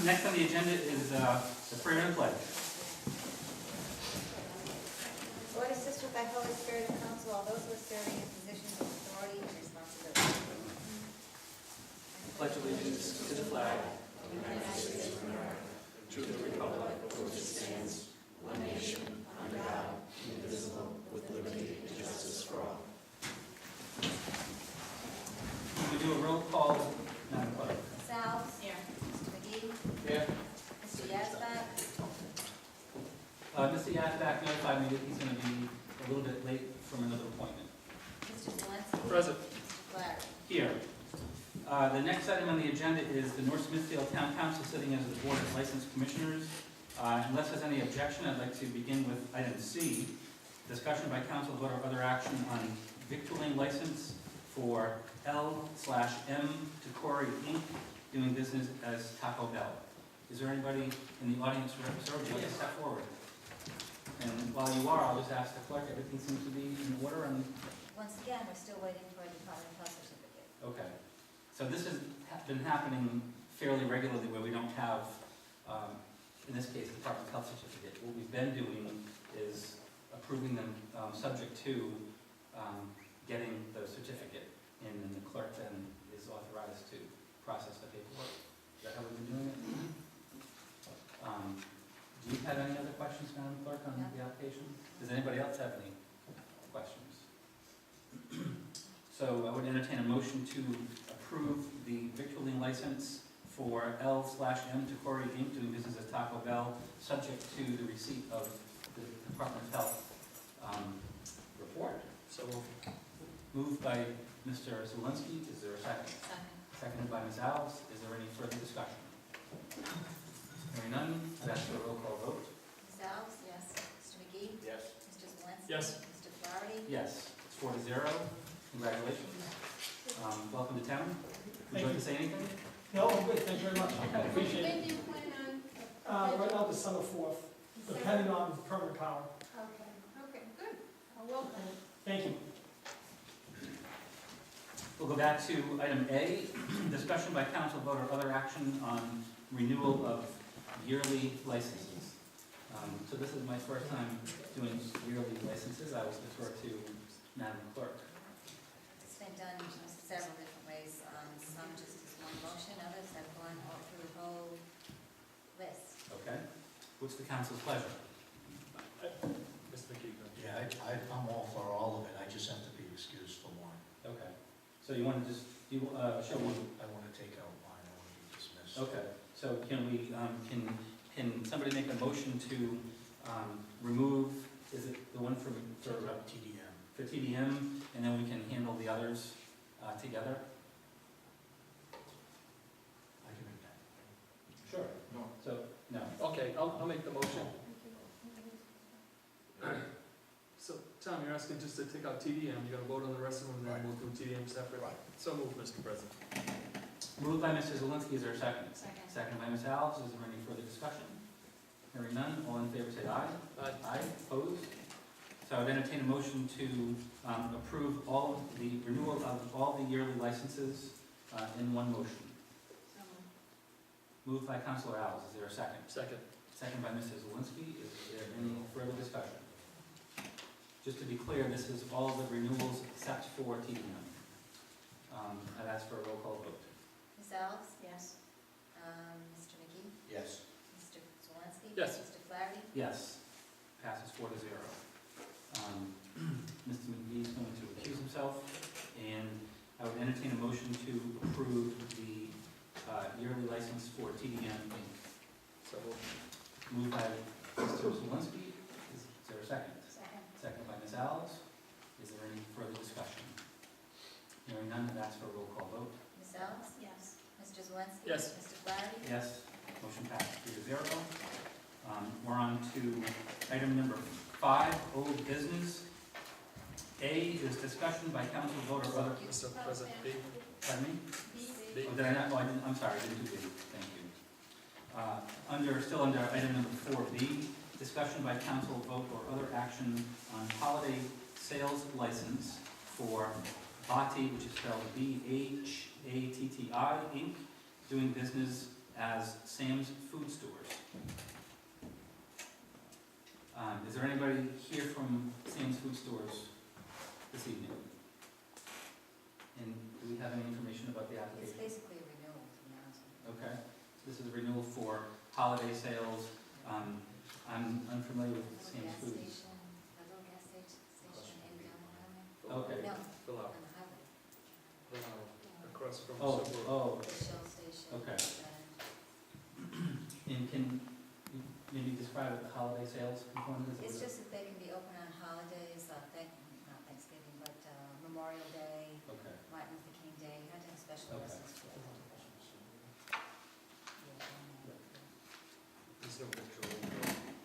Next on the agenda is the prayer and pledge. Lord, assist with thy Holy Spirit and counsel all those who are serving in positions of authority and responsibility. Pledge allegiance to the flag of the United States of America, to the republic for which it stands, one nation, under God, indivisible, with liberty and justice for all. We do a roll call, Madam Clerk. Ms. Alves? Here. Mr. McGee? Here. Mr. Yazbek? Mr. Yazbek notified me that he's going to be a little bit late from another appointment. Mr. Zelinski? Present. Mr. Flaherty? Here. The next item on the agenda is the North Smithfield Town Council sitting as the Board of License Commissioners. Unless there's any objection, I'd like to begin with item C, discussion by council vote or other action on victualling license for L/M Takori Inc., doing business as Taco Bell. Is there anybody in the audience who would like to step forward? And while you are, I'll just ask the clerk, everything seems to be in order and... Once again, we're still waiting for a Department of Health certificate. Okay. So this has been happening fairly regularly where we don't have, in this case, the Department of Health certificate. What we've been doing is approving them subject to getting the certificate, and then the clerk then is authorized to process the paperwork. Is that how we've been doing it? Do you have any other questions, Madam Clerk, on the application? Does anybody else have any questions? So I would entertain a motion to approve the victualling license for L/M Takori Inc., doing business as Taco Bell, subject to the receipt of the Department of Health report. So moved by Mr. Zelinski. Is there a second? Seconded by Ms. Alves. Is there any further discussion? Hearing none, that's a roll call vote. Ms. Alves? Yes. Mr. McGee? Yes. Mr. Zelinski? Yes. Mr. Flaherty? Yes, it's 4-0. Congratulations. Welcome to town. Would you like to say anything? No, I'm good, thank you very much. I appreciate When it. do you plan on? Right now, December 4th, depending on permanent power. Okay, good. Welcome. Thank you. We'll go back to item A, discussion by council vote or other action on renewal of yearly licenses. So this is my first time doing yearly licenses. I will defer to Madam Clerk. It's been done in several different ways. Some just as one motion, others have gone all through the whole list. Okay? What's the council's pleasure? Mr. McKee. Yeah, I'm all for all of it, I just have to be excused for one. Okay. So you want to just, show me? I want to take out mine, I want to be dismissed. Okay. So can we, can somebody make a motion to remove, is it the one for TDM. for TDM, and then we can handle the others together? I can make that. Sure. No. So, no. Okay, I'll make the motion. So, Tom, you're asking just to take out TDM, you gotta vote on the rest of them, and then we'll do TDM separate? Right. So moved, Mr. President. Moved by Mr. Zelinski, is there a second? Second. Second by Ms. Alves, is there any further discussion? Hearing none, all in favor say aye. Aye. Aye, opposed? So I would entertain a motion to approve all of the renewal of all the yearly licenses in one motion. Moved by Councilor Alves, is there a second? Second. Second by Mrs. Zelinski, is there any further discussion? Just to be clear, this is all the renewals except for TDM. I'd ask for a roll call vote. Ms. Alves? Yes. Mr. McGee? Yes. Mr. Zelinski? Yes. Mr. Flaherty? Yes, passes 4-0. Mr. McGee is going to recuse himself, and I would entertain a motion to approve the yearly license for TDM Inc. So moved. Moved by Mr. Zelinski. Is there a second? Second. Second by Ms. Alves. Is there any further discussion? Hearing none, I'd ask for a roll call vote. Ms. Alves? Yes. Mr. Zelinski? Yes. Mr. Flaherty? Yes, motion passed 3-0. We're on to item number 5, old business. A is discussion by council vote or other. Mr. President, B. Pardon me? B. Oh, did I not? Oh, I didn't. I'm sorry. I didn't do B. Thank you. Still under item number 4B, discussion by council vote or other action on holiday sales license for Bhatti, which is spelled B-H-A-T-T-I Inc., doing business as Sam's Food Stores. Is there anybody here from Sam's Food Stores this evening? And do we have any information about the It's application? basically a renewal, to be honest with you. Okay, this is a renewal for holiday sales. I'm unfamiliar with Sam's Gas Foods. station, a little gas station in down the highway. Okay. No, Fill out, on the highway. across from Oh, Silver. oh, The Shell station. Okay. and and can you maybe describe what the holiday sales component is? It's just that they can be open on holidays, not Thanksgiving, but Memorial Day, Okay, Martin Luther King Day, you have to have special Okay. license for that. There's no picture of it,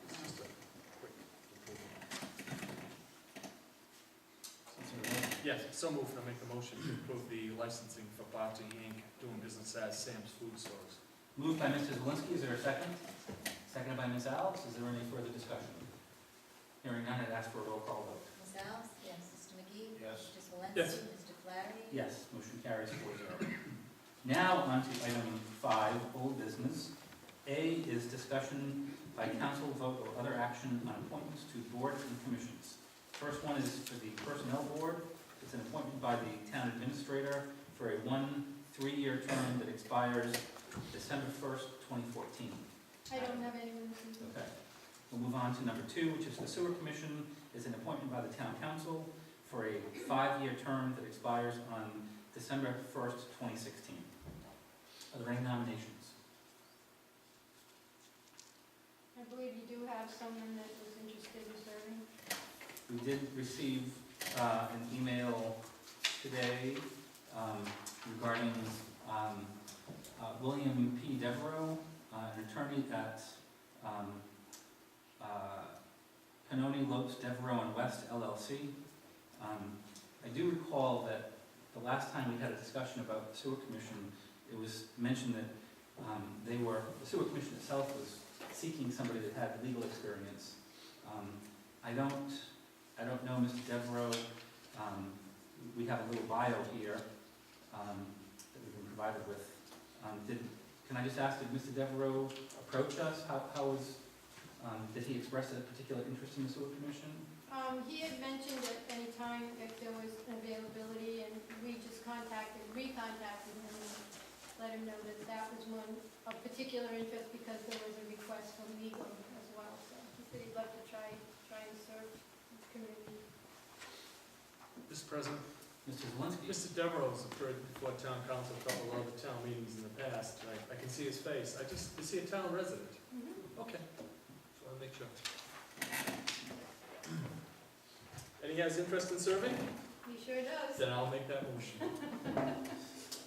it's just a quick approval. Yes, so moved, I make the motion to approve the licensing for Barty Inc., doing business as Sam's Food Stores. moved by Mr. Zelinski, is there a second? Seconded by Ms. Alves, is there any further discussion? Hearing none, I'd ask for a roll call vote. Ms. Alves? Yes. Mr. McGee? Yes. Mr. Swalenski? Yes. Mr. Flaherty? Yes, motion carries 4-0. Now on to item 5, old business. A is discussion by council vote or other action on appointments to boards and commissions. First one is for the Personnel Board. It's an appointment by the town administrator for a 3-year term that expires December 1st, 2014. I don't have anyone this evening. Okay. We'll move on to number 2, which is the Sewer Commission. It's an appointment by the town council for a 5-year term that expires on December 1st, 2016. Are there any nominations? I believe you do have someone that was interested in serving. We did receive an email today regarding William P. Devereaux, an attorney at Pannoni, Lopes, Devereaux and West LLC. I do recall that the last time we had a discussion about the Sewer Commission, it was mentioned that the Sewer Commission itself was seeking somebody that had legal experience. I don't know Mr. Devereaux. We have a little bio here that we've been provided with. Can I just ask, did Mr. Devereaux approach us? Did he express a particular interest in the Sewer Commission? He had mentioned at any time if there was availability, and we just recontacted him and let him know that that was one of particular interest because there was a request from legal as well. So he said he'd love to try and serve the community. Mr. President, Mr. Zelinski? Mr. Devereaux has appeared before town council at a lot of the town meetings in the past. I can see his face. Is he a town resident? Okay, just want to make sure. And he has interest in serving? He sure does. Then I'll make that motion.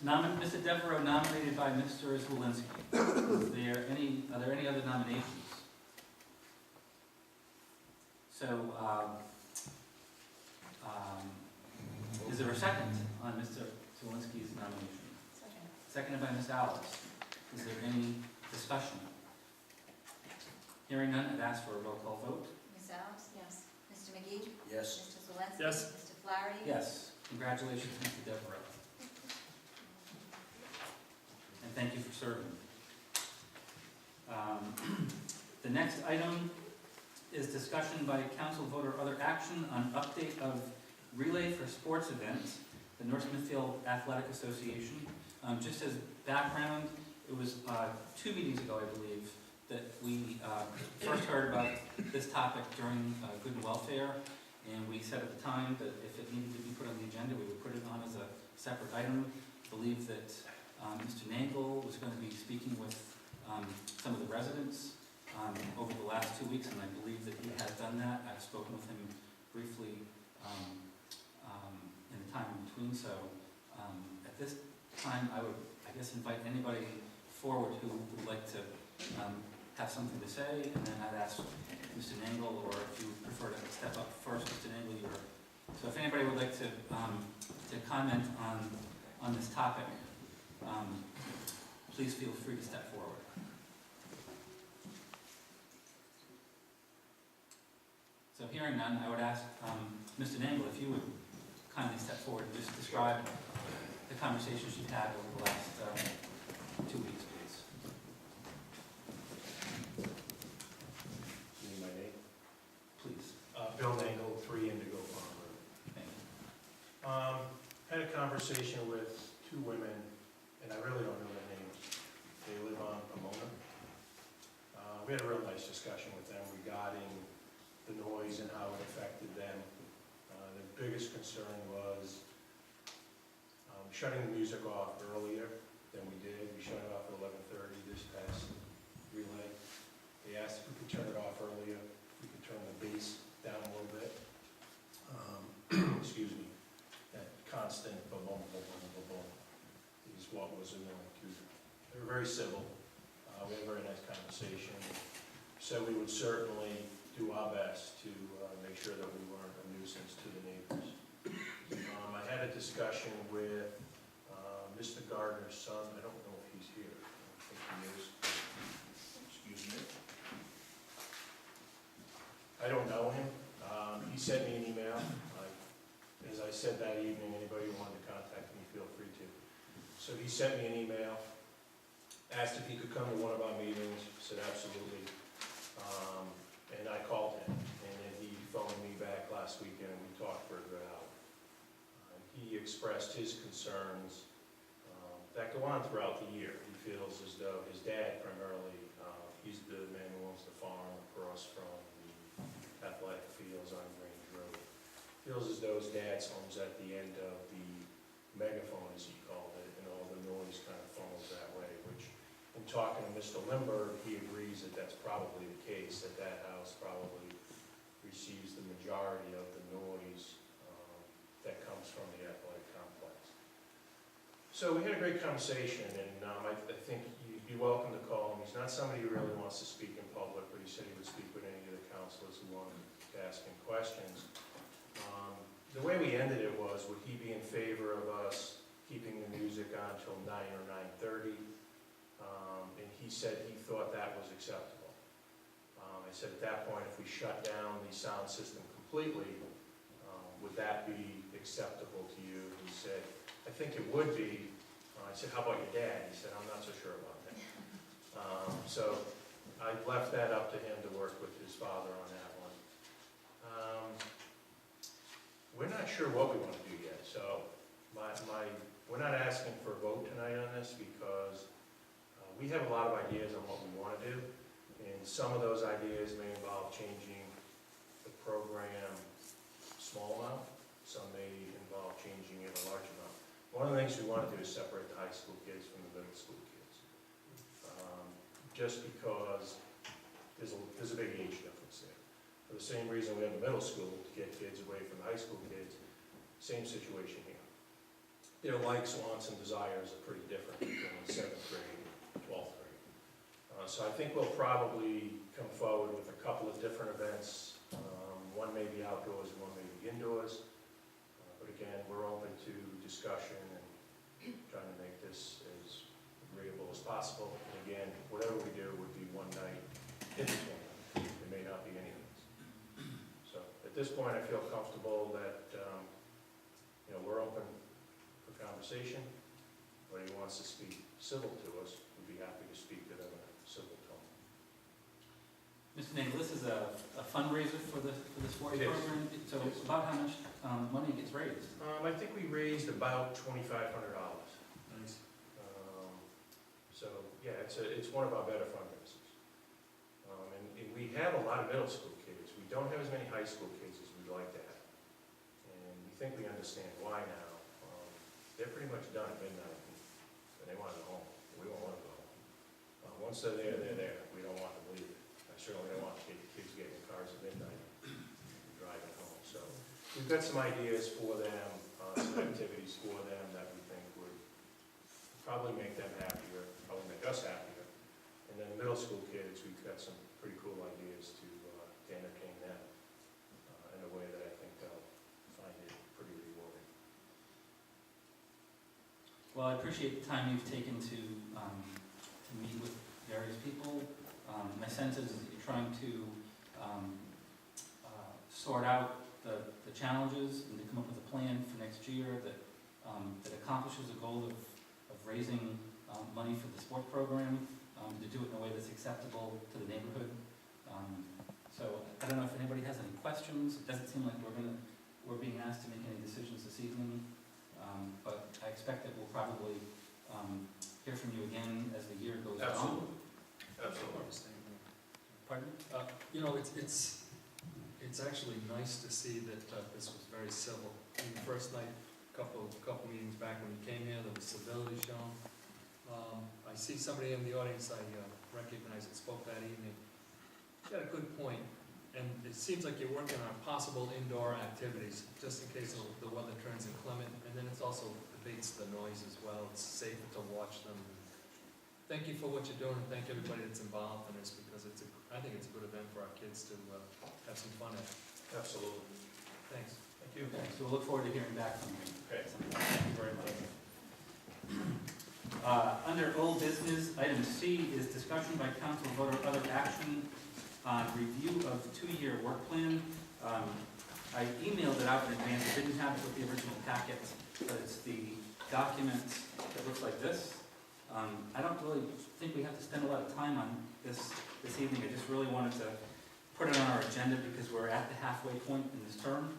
Mr. Devereaux nominated by Mr. Zelinski. Are there any other nominations? So, is there a second on Mr. Zelinski's nomination? Second. Seconded by Ms. Alves. Is there any discussion? Hearing none, I'd ask for a roll call vote. Ms. Alves? Yes. Mr. McGee? Yes. Mr. Swalenski? Yes. Mr. Flaherty? Yes, congratulations, Mr. Devereaux. And thank you for serving. The next item is discussion by council vote or other action on update of relay for sports events, the North Smithfield Athletic Association. Just as background, it was 2 meetings ago, I believe, that we first heard about this topic during Good and Welfare, and we said at the time that if it needed to be put on the agenda, we would put it on as a separate item. I believe that Mr. Nangle was going to be speaking with some of the residents over the last 2 weeks, and I believe that he has done that. I've spoken with him briefly in the time in between, so at this time, I would, I guess, invite anybody forward who would like to have something to say, and then I'd ask Mr. Nangle, or if you prefer to step up first, Mr. Nangle, so if anybody would like to comment on this topic, please feel free to step forward. So hearing none, I would ask Mr. Nangle if you would kindly step forward and just describe the conversations you've had over the last 2 weeks, please. conversation with two women, and I really don't know their names. They live on Pomona. We had a real nice discussion with them regarding the noise and how it affected them. Their biggest concern was shutting the music off earlier than we did. We shut it off at 11:30 this past relay. They asked if we could turn it off earlier, if we could turn the bass down a little bit. Excuse me, that constant boom, boom, boom, boom, boom, boom is what was annoying to them. They were very civil. We had a very nice conversation. So we would certainly do our best to make sure that we weren't a nuisance to the neighbors. I had a discussion with Mr. Gardner's son. I don't know if he's here. I think he is. Excuse me. I don't know him. He sent me an email. As I said that evening, anybody who wanted to contact me, feel free to. So he sent me an email, asked if he could come to one of our meetings, said absolutely. And I called him, and then he phoned me back last weekend, and we talked for a good hour. He expressed his concerns that go on throughout the year. He feels as though his dad primarily, he's the man who owns the farm across from the athletic fields on Grange Road. Feels as though his dad's home's at the end of the megaphone, as he called it, and all the noise kind of funnels that way, which, in talking to Mr. Lindbergh, he agrees that that's probably the case, that that house probably receives the majority of the noise that comes from the athletic complex. So we had a great conversation, and I think you'd be welcome to call him. He's not somebody who really wants to speak in public, but he said he would speak with any of the councilors who wanted to ask him questions. The way we ended it was, would he be in favor of us keeping the music on until 9 or 9:30? And he said he thought that was acceptable. I said, at that point, if we shut down the sound system completely, would that be acceptable to you? He said, I think it would be. I said, how about your dad? He said, I'm not so sure about that. So I left that up to him to work with his father on that one. We're not sure what we want to do yet, so we're not asking for a vote tonight on this because we have a lot of ideas on what we want to do, and some of those ideas may involve changing the program small amount, some may involve changing it a large amount. One of the things we want to do is separate the high school kids from the middle school kids, just because there's a big age difference there. For the same reason we have the middle school to get kids away from the high school kids, same situation here. Their likes, wants, and desires are pretty different between 7th grade and 12th grade. So I think we'll probably come forward with a couple of different events. One may be outdoors and one may be indoors. But again, we're open to discussion and trying to make this as agreeable as possible. And again, whatever we do would be one night, if it's one night. It may not be any nights. So at this point, I feel comfortable that we're open for conversation. Anybody who wants to speak civil to us, we'd be happy to speak to them in a civil tone. Mr. Nagel, this is a fundraiser for the sports It is. program. So It is. about how much money gets raised? I think we raised about $2,500. Nice. So yeah, it's one of our better fundraisers. And we have a lot of middle school kids. We don't have as many high school kids as we'd like to have. And we think we understand why now. They're pretty much done at midnight, and they want to go home. We don't want to go home. Once they're there, they're there. We don't want them leaving. I certainly don't want kids getting in cars at midnight and driving home. So we've got some ideas for them, some activities for them that we think would probably make them happier, probably make us happier. And then the middle school kids, we've got some pretty cool ideas to entertain them in a way that I think they'll find it pretty rewarding. Well, I appreciate the time you've taken to meet with various people. My sense is that you're trying to sort out the challenges and to come up with a plan for next year that accomplishes the goal of raising money for the sport program, to do it in a way that's acceptable to the neighborhood. So I don't know if anybody has any questions. It doesn't seem like we're being asked to make any decisions this evening. But I expect that we'll probably hear from you again as the year goes on. Absolutely. Absolutely. Pardon? You know, it's actually nice to see that this was very civil. In the first night, couple meetings back when you came here, there was civility shown. I see somebody in the audience I recognize that spoke that evening. You had a good point, and it seems like you're working on possible indoor activities, just in case the weather turns inclement, and then it's also abates the noise as well. It's safer to watch them. Thank you for what you're doing, and thank everybody that's involved in this, because I think it's a good event for our kids to have some fun at. Absolutely. Thanks. Thank you. Okay, so we'll look forward to hearing back from you. Okay. Thank you very much. Under old business, item C is discussion by council vote or other action on review of two-year work plan. I emailed it out in advance. I didn't have it with the original packet, but it's the document that looks like this. I don't really think we have to spend a lot of time on this evening. I just really wanted to put it on our agenda because we're at the halfway point in this term.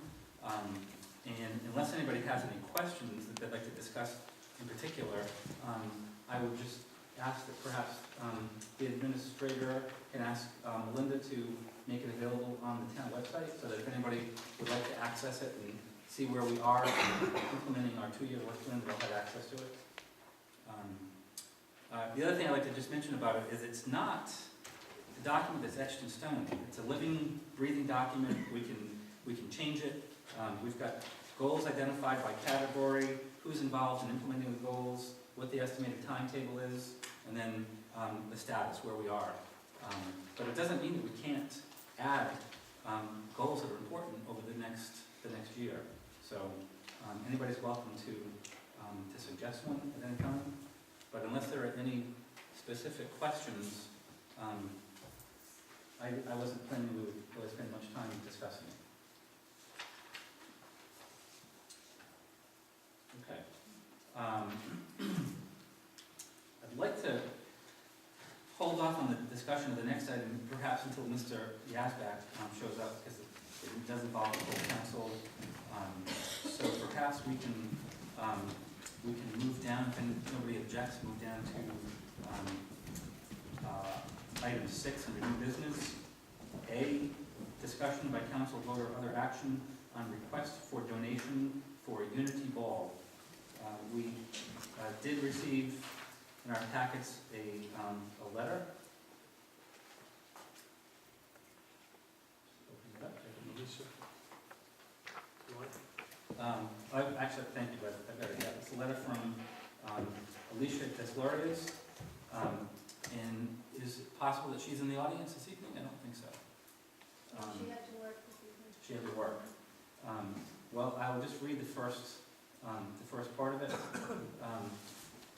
And unless anybody has any questions that they'd like to discuss in particular, I would just ask that perhaps the administrator can ask Melinda to make it available on the town website so that if anybody would like to access it and see where we are implementing our two-year work plan, they'll have access to it. The other thing I'd like to just mention about it is it's not a document that's etched in stone. It's a living, breathing document. We can change it. We've got goals identified by category, who's involved in implementing the goals, what the estimated timetable is, and then the status, where we are. But it doesn't mean that we can't add goals that are important over the next year. So anybody's welcome to suggest one at any time. But unless there are any specific questions, I wasn't planning we would really spend much time discussing it. Okay. I'd like to hold off on the discussion of the next item, perhaps until Mr. Yazbak shows up, because it does involve the whole council. So perhaps we can move down, if nobody objects, move down to item 6 under new business. A, discussion by council vote or other action on request for donation for a Unity Ball. We did receive in our packets a letter. Open it up. Alicia, you want it? Actually, thank you, but I've got it. Yeah, it's a letter from Alicia Deslorius. And is it possible that she's in the audience this evening? I don't think so. She had to work this evening. She had to work. Well, I will just read the first part of it.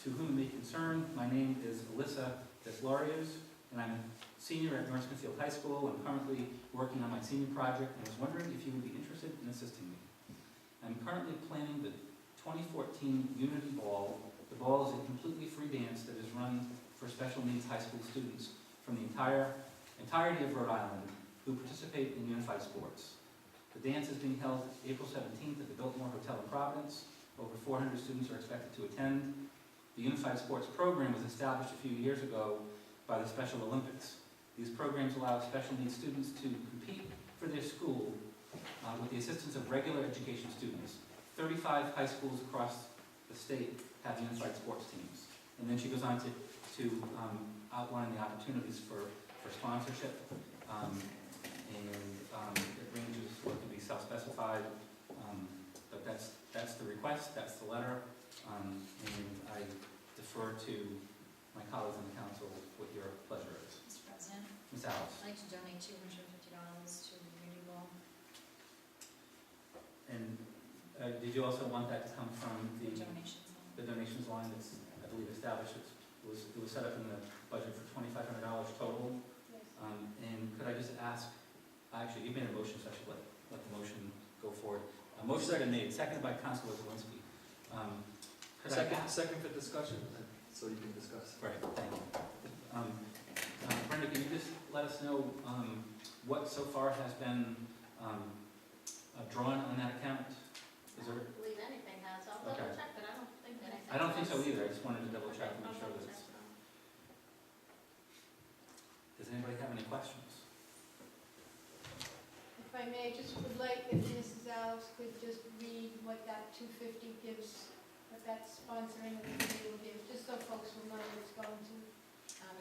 To whom it may concern, my name is Alyssa Deslorius, and I'm a senior at North Smithfield High School. I'm currently working on my senior project and was wondering if you would be interested in assisting me. I'm currently planning the 2014 Unity Ball. The ball is a completely free dance that is run for special needs high school students from the entirety of Rhode Island who participate in unified sports. The dance is being held April 17th at the Biltmore Hotel in Providence. Over 400 students are expected to attend. The Unified Sports Program was established a few years ago by the Special Olympics. These programs allow special needs students to compete for their school with the assistance of regular education students. 35 high schools across the state have unified sports teams. And then she goes on to outline the opportunities for sponsorship. It ranges what can be self-specified, but that's the request, that's the letter, and I defer to my colleagues on the council what your pleasure is. Mr. President, Ms. Alice. I'd like to donate $250 to the Unity Ball. And did you also want that to come from The donations. the donations line that's, I believe, established? It was set up in the budget for $2,500 total. Yes. And could I just ask, actually, you made a motion, so I should let the motion go forward. A motion has been made, seconded by Councilor Zawinski. Could I ask? Second for discussion, so you can discuss. Right, thank you. Brenda, can you just let us know what so far has been drawn on that account? I don't believe anything has. I'll Okay. double check, but I don't think that. I don't think so either, I just wanted to double check to make I'll sure double that check it's, it out. does anybody have any questions? If I may, just would like if Mrs. Alves could just read what that 250 gives, what that sponsoring of the committee will give, just so folks will know what it's going to.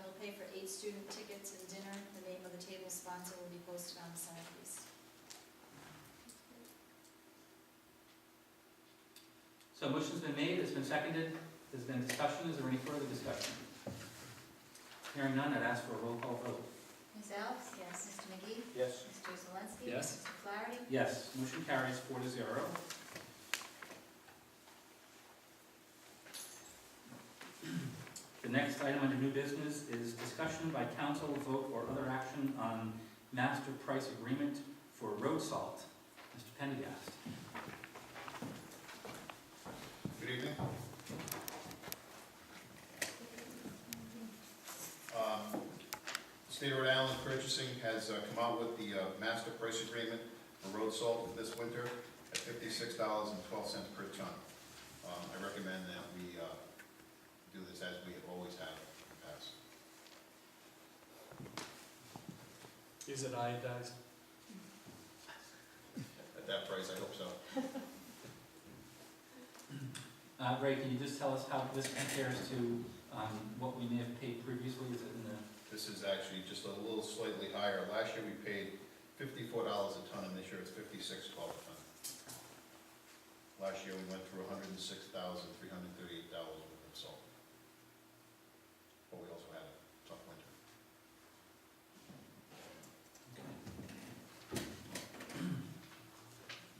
It'll pay for 8 student tickets and dinner. The name of the table sponsor will be posted on the centerpiece. So a motion's been made, it's been seconded, there's been discussion, is there any further discussion? Hearing none, I'd ask for a roll call vote. Ms. Alves? Yes. Mr. McGee? Yes. Mr. Zelinski? Yes. Mr. Flaherty? Yes, motion carries 4-0. The next item under new business is discussion by council, vote, or other action on master price agreement for road salt. Mr. Pendergast. Good evening. The State of Rhode Island Purchasing has come out with the master price agreement for road salt this winter at $56.12 per ton. I recommend that we do this as we always have in the past. Is it iodized? At that price, I hope so. Ray, can you just tell us how this compares to what we may have paid previously? Is it in the, This is actually just a little slightly higher. Last year we paid $54 a ton, and this year it's $56.12 a ton. Last year we went through $106,338 worth of salt. But we also had a tough winter.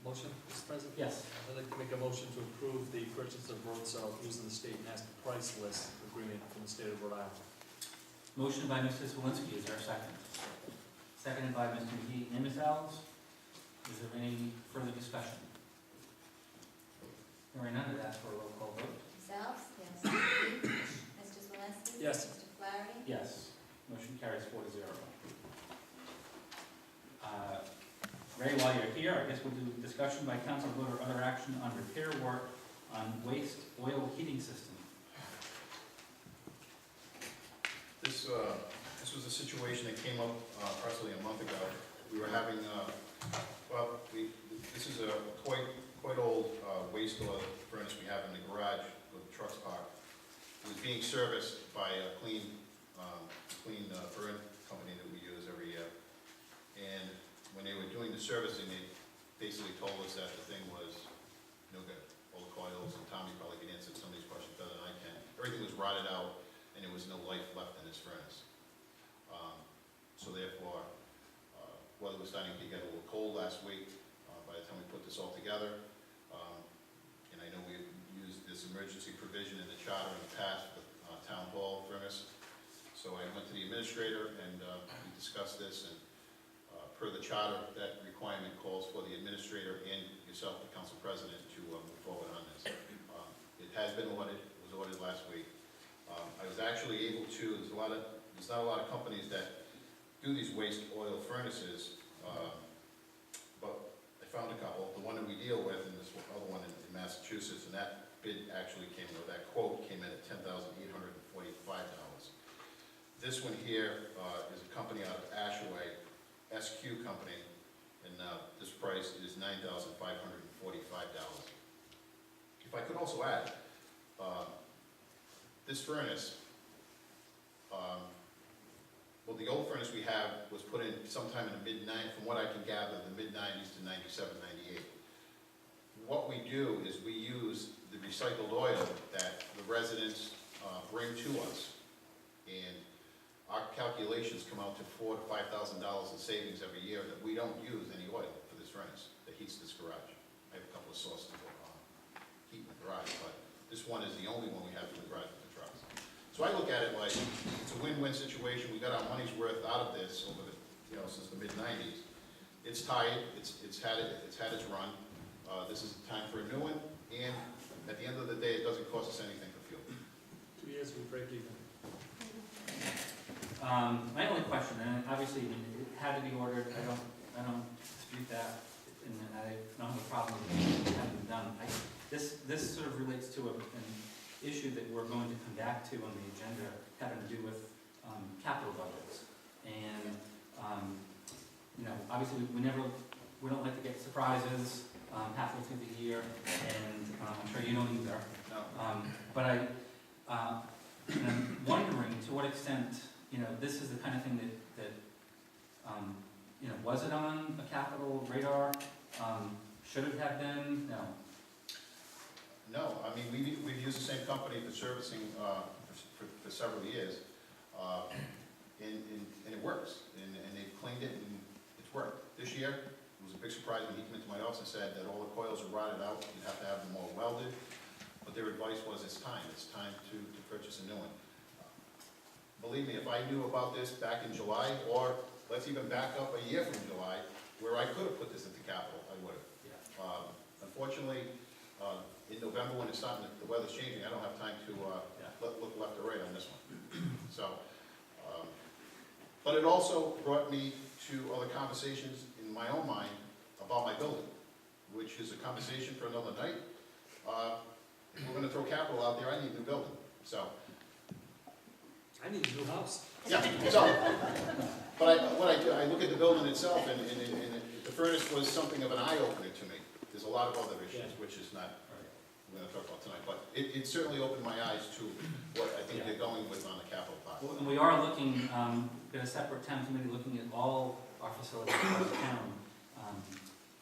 Motion, Mr. President? yes, I'd like to make a motion to approve the purchase of road salt using the state master price list agreement from the state of Rhode Island. motion by Mr. Zelinski, is there a second? Seconded by Mr. McGee and Ms. Alves. Is there any further discussion? Hearing none, I'd ask for a roll call vote. Ms. Alves? Yes. Mr. McGee? Mr. Zelinski? Yes. Mr. Flaherty? Yes, motion carries 4-0. Ray, while you're here, I guess we'll do discussion by council, vote, or other action on repair work on waste oil heating system. This was a situation that came up approximately a month ago. We were having, this is a quite old waste oil furnace we have in the garage with the trucks parked. It was being serviced by a clean burn company that we use every year. And when they were doing the servicing, they basically told us that the thing was no good. All the coils, and Tommy probably can answer some of these questions better than I can. Everything was rotted out, and there was no life left in this furnace. So therefore, weather was starting to get a little cold last week by the time we put this all together. And I know we've used this emergency provision in the charter in the past for the town hall furnace. So I went to the administrator and we discussed this, and per the charter, that requirement calls for the administrator and yourself, the council president, to move forward on this. It has been ordered, it was ordered last week. I was actually able to, there's not a lot of companies that do these waste oil furnaces, but I found a couple. The one that we deal with, and this other one in Massachusetts, and that bid actually came, or that quote came in at $10,845. This one here is a company out of Ashaway, SQ Company, and this price is $9,545. If I could also add, this furnace, well, the old furnace we have was put in sometime in the mid-90s, from what I can gather, the mid-90s to 97, 98. What we do is we use the recycled oil that the residents bring to us, and our calculations come out to $4,000 to $5,000 in savings every year that we don't use any oil for this furnace that heats this garage. I have a couple of sources for heating the garage, but this one is the only one we have for the garage with the trucks. So I look at it like it's a win-win situation. We got our money's worth out of this over the, since the mid-90s. It's tired. It's had its run. This is time for a new one, and at the end of the day, it doesn't cost us anything for fuel. 2 years we break even. My only question, and obviously it had to be ordered, I don't dispute that, and I don't have a problem with it having been done. this sort of relates to an issue that we're going to come back to on the agenda having to do with capital budgets. And, you know, obviously, we don't like to get surprises halfway through the year, and I'm sure you don't either. No. But I'm wondering to what extent, you know, this is the kind of thing that you know, was it on a capital radar? Should it have been? No. No, I mean, we've used the same company for servicing for several years, and it works, and they've cleaned it, and it's worked. This year, it was a big surprise when he came into my office and said that all the coils are rotted out, you'd have to have them all welded, but their advice was, it's time to purchase a new one. Believe me, if I knew about this back in July, or let's even back up a year from July, where I could have put this into capital, I would have. Yeah. Unfortunately, in November, when it's starting, the weather's changing, I don't have time to look left or right on this one. So, but it also brought me to other conversations in my own mind about my building, which is a conversation for another night. If we're gonna throw capital out there, I need a new building, so. I need a new house. Yeah, so, but what I do, I look at the building itself, and the furnace was something of an eye-opener to me. There's a lot of other issues, which is not, we're gonna talk about tonight, but it certainly opened my eyes to what I think they're going with on the capital part. Well, and we are looking, got a separate town committee looking at all our facilities across the town,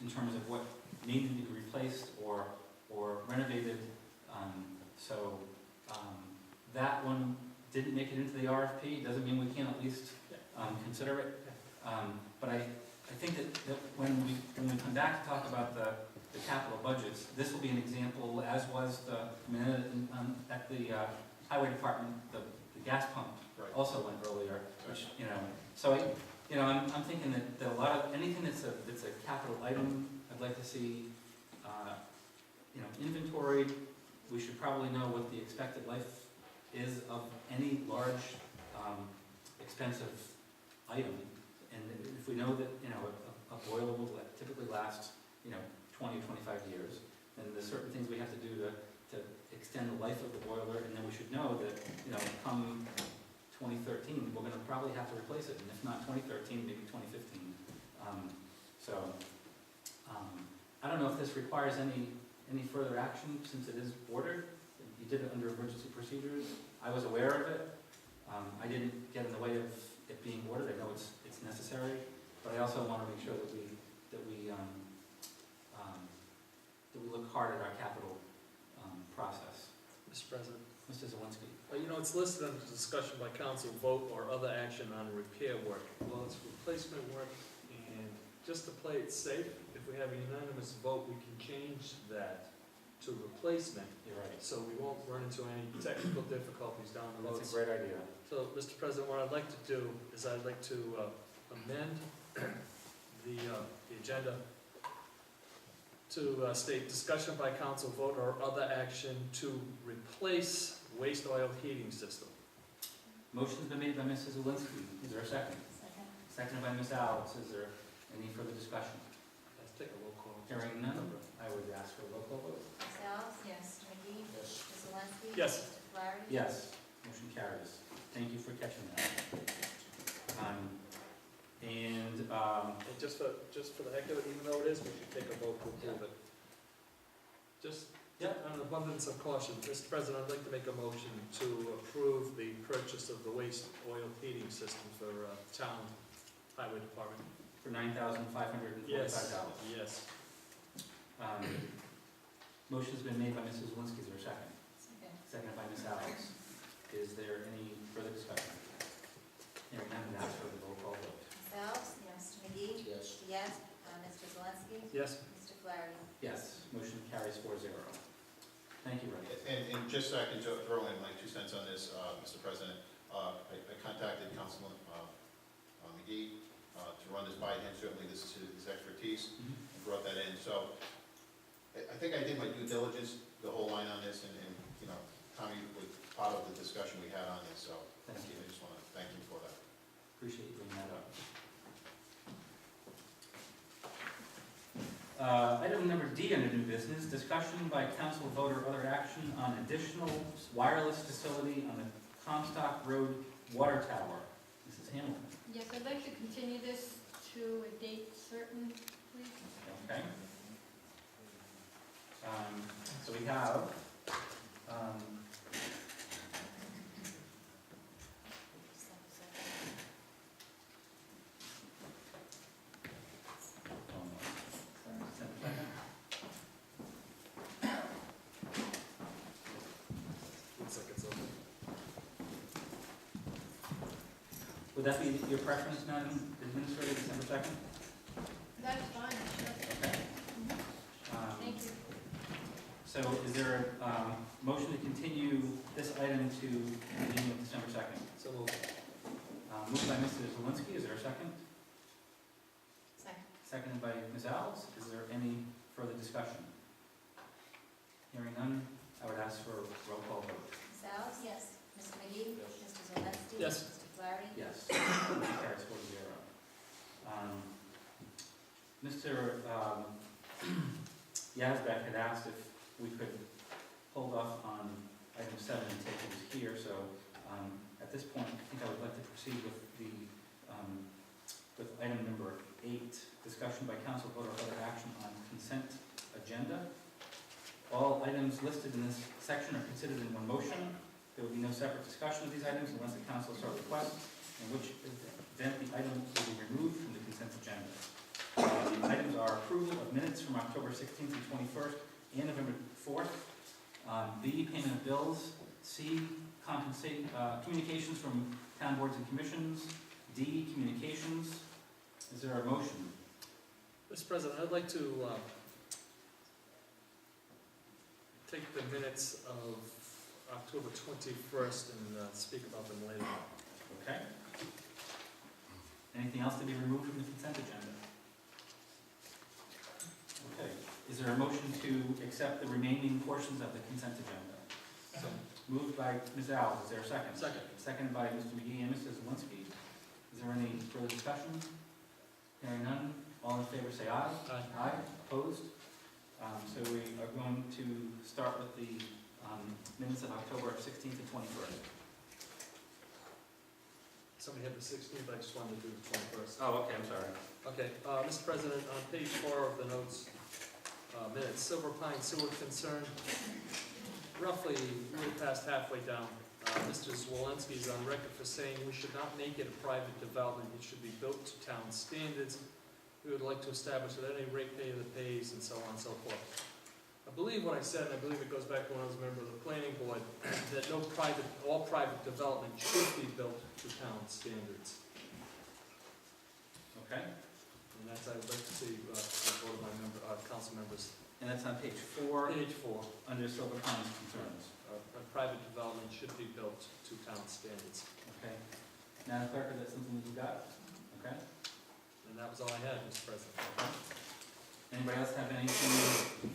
in terms of what needed to be replaced or renovated. So, that one didn't make it into the RFP, doesn't mean we can't at least, consider it. But I think that when we come back to talk about the capital budgets, this will be an example, as was at the highway department, the gas pump Right. also went earlier, which, you know, so, you know, I'm thinking that a lot of, anything that's a capital item, I'd like to see, you know, inventoried. We should probably know what the expected life is of any large, expensive item. And if we know that, you know, a boiler will typically last, you know, 20 or 25 years, then there's certain things we have to do to extend the life of the boiler, and then we should know that, you know, come 2013, we're gonna probably have to replace it, and if not 2013, maybe 2015. I don't know if this requires any further action, since it is ordered. You did it under emergency procedures. I was aware of it. I didn't get in the way of it being ordered. I know it's necessary, but I also want to make sure that we look hard at our capital process. Mr. President. Mr. Zawinski. You know, it's listed under discussion by council, vote, or other action on repair work. Well, it's replacement work, and just to play it safe, if we have a unanimous vote, we can change that to replacement, You're right. so we won't run into any technical difficulties down the road. That's a great idea. So, Mr. President, what I'd like to do is I'd like to amend the agenda to state discussion by council, vote, or other action to replace waste oil heating system. Motion's been made by Mrs. Zawinski. Is there a second? Second. Seconded by Ms. Alves. Is there any further discussion? Let's take a roll call. Hearing none, I would ask for a roll call vote. Ms. Alves? Yes. Mr. McGee? Yes. Mr. Zelinski? Yes. Mr. Flaherty? Yes, motion carries. Thank you for catching that. And just for the heck of it, even though it is, we should take a vote to approve it. Just on an abundance of caution, Mr. President, I'd like to make a motion to approve the purchase of the waste oil heating system for town highway department. For $9,545. Yes. Motion's been made by Mrs. Zawinski. Is there a second? Second. Seconded by Ms. Alves. Is there any further discussion? Hearing none, I'd ask for the roll call vote. Ms. Alves? Yes. Mr. McGee? Yes. Yes. Mr. Zelinski? Yes. Mr. Flaherty? Yes, motion carries 4-0. Thank you, Ray. And just so I can throw in my 2 cents on this, Mr. President, I contacted Councilman McGee to run this by him. Certainly this is his expertise, and brought that in. So I think I did my due diligence, the whole line on this, and you know, Tommy was part of the discussion we had on this, so Thank you. I just want to thank you for that. Appreciate you bringing that up. Item number D under new business, discussion by council vote or other action on additional wireless facility on the Comstock Road water tower. Mrs. Hamilton. Yes, I'd like to continue this to a date certain, please. Okay. So we have, Looks like it's open. would that be your preference, Madam Administrator, December 2nd? That's fine, sure. Okay. Thank you. So is there a motion to continue this item to the beginning of December 2nd? So moved. Moved by Mr. Zelinski, is there a second? Second. Seconded by Ms. Alves, is there any further discussion? Hearing none, I would ask for a roll call vote. Ms. Alves? Yes. Mr. McGee? Mr. Zalinski? Yes. Mr. Flaherty? Yes. Motion carries 4-0. Mr. Yazbek had asked if we could hold off on item 7 until he was here, so at this point, I think I would like to proceed with the, with item number 8, discussion by council vote or other action on consent agenda. All items listed in this section are considered in one motion. There will be no separate discussion of these items unless the council so requests, in which event the item will be removed from the consent agenda. The items are approval of minutes from October 16th and 21st and November 4th. B, payment of bills. C, communications from town boards and commissions. D, communications. Is there a motion? Mr. President, I'd like to take the minutes of October 21st and speak about them later. Okay. Anything else to be removed from the consent agenda? Okay. Is there a motion to accept the remaining portions of the consent agenda? So, Moved by Ms. Alves, is there a second? second. Seconded by Mr. McGee and Mrs. Zelinski. Is there any further discussion? Hearing none, all in favor say aye. Aye. Aye, opposed? So we are going to start with the minutes of October 16th and 21st. Somebody had the 16th, I just wanted to do the 21st. Oh, okay, I'm sorry. Okay, Mr. President, on page 4 of the notes, minutes, Silver Pine sewer concern, roughly, we're past halfway down. Mr. Zwolensky is on record for saying we should not make it a private development, it should be built to town standards. We would like to establish that any ratepayer that pays and so on and so forth. I believe what I said, and I believe it goes back to when I was a member of the planning board, that all private development should be built to town standards. Okay, And that's, I would like to see, the vote of my council members. and that's on page 4, Page 4, under Silver Pine's concerns. a private development should be built to town standards. Okay. Madam Clerk, is that something that you got? Okay. And that was all I had, Mr. President. Anybody else have anything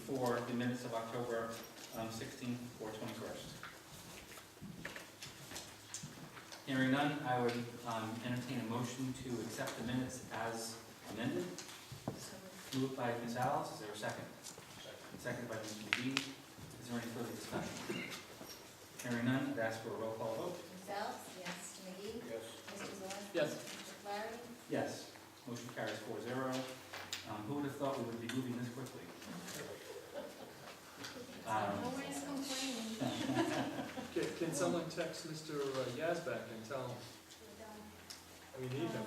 for the minutes of October 16th or 21st? Hearing none, I would entertain a motion to accept the minutes as amended. Moved by Ms. Alves, is there a second? Second by Mr. McGee. Is there any further discussion? Hearing none, I'd ask for a roll call vote. Ms. Alves? Yes. Mr. McGee? Yes. Mr. Zalinski? Yes. Mr. Flaherty? Yes. Motion carries 4-0. Who would have thought we would be moving this quickly? Always complaining. Can someone text Mr. Yazbek and tell him we need him?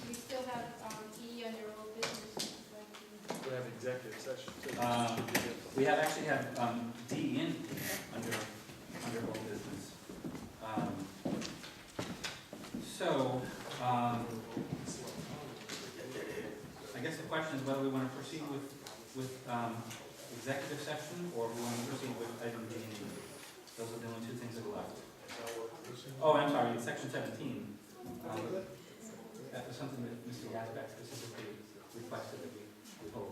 We still have E under old business. We have executive session. So Um, should be good. We actually have D in under old business. So, I guess the question is whether we want to proceed with executive session, or we want to proceed with item D and E. Those are the only two things that are left. Oh, I'm sorry, it's section 17. That was something that Mr. Yazbek specifically requested that we hold.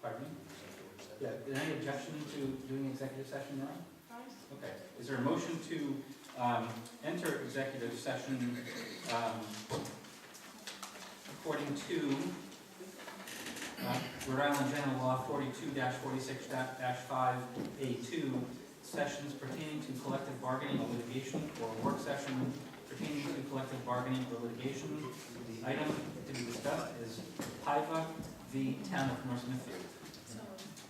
Pardon me? Yeah, is there any objection to doing executive session now? Okay, is there a motion to enter executive session according to Rhode Island General Law 42-46-5A2, sessions pertaining to collective bargaining or litigation, or a work session pertaining to collective bargaining or litigation. The item to be discussed is PIVA v. Town of North Smithfield.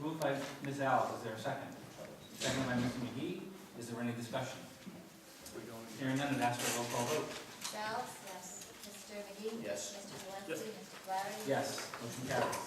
Moved by Ms. Al, is there a second? Second by Mr. McGee, is there any discussion? Hearing none, I'd ask for a roll call vote. Giles? Yes. Mr. McGee? Yes. Mr. Valenti? Mr. Flowers? Yes, motion carries.